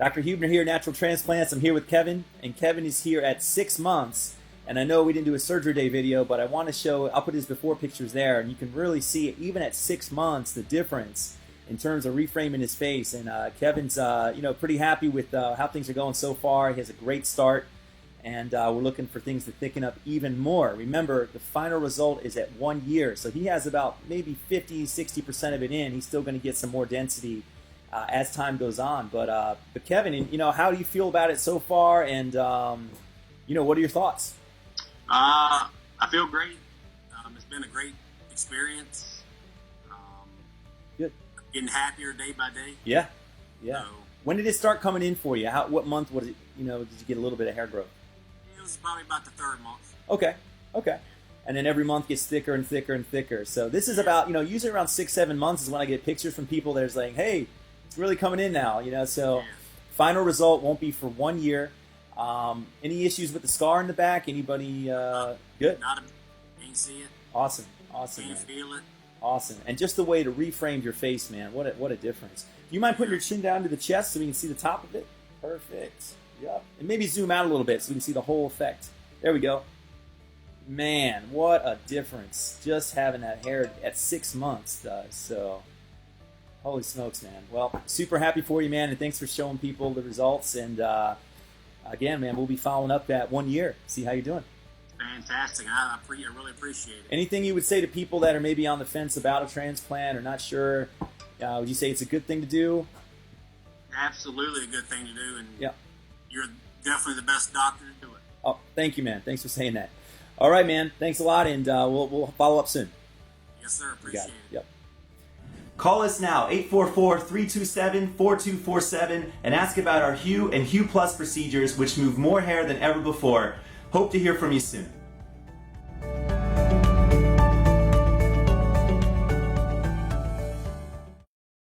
Dr. Huebner here, Natural Transplants. I'm here with Kevin, and Kevin is here at 6 months. And I know we didn't do a surgery day video, but I want to show, I'll put his before pictures there, and you can really see, even at 6 months, the difference in terms of reframing his face. And Kevin's pretty happy with how things are going so far. He has a great start, and we're looking for things to thicken up even more. Remember, the final result is at 1 year, so he has about maybe 50-60% of it in. He's still going to get some more density as time goes on. But Kevin, how do you feel about it so far? And what are your thoughts? I feel great. It's been a great experience. Good. Getting happier day by day. Yeah. So, when did it start coming in for you? What month was it? Did you get a little bit of hair growth? It was probably about the 3rd month. Okay. And then every month gets thicker and thicker and thicker. So this is about, usually around 6-7 months is when I get pictures from people that are saying, hey, it's really coming in now, So final result won't be for 1 year. Any issues with the scar in the back? Anybody good? Can't see it. Awesome. Can't feel it. Awesome. And just the way to reframe your face, man. What a difference. Do you mind putting your chin down to the chest so we can see the top of it? Perfect. Yep. And maybe zoom out a little bit so we can see the whole effect. There we go. Man, what a difference just having that hair at 6 months does. So, holy smokes, man. Well, super happy for you, man, and thanks for showing people the results. And again, man, we'll be following up that 1 year. See how you're doing. Fantastic. I really appreciate it. Anything you would say to people that are maybe on the fence about a transplant or not sure? Would you say it's a good thing to do? Absolutely a good thing to do, and yeah, you're definitely the best doctor to do it. Oh, thank you, man. Thanks for saying that. All right, man. Thanks a lot, and we'll follow up soon. Yes, sir. Appreciate it. Yep. Call us now, 844-327-4247, and ask about our Hue and Hue Plus procedures, which move more hair than ever before. Hope to hear from you soon.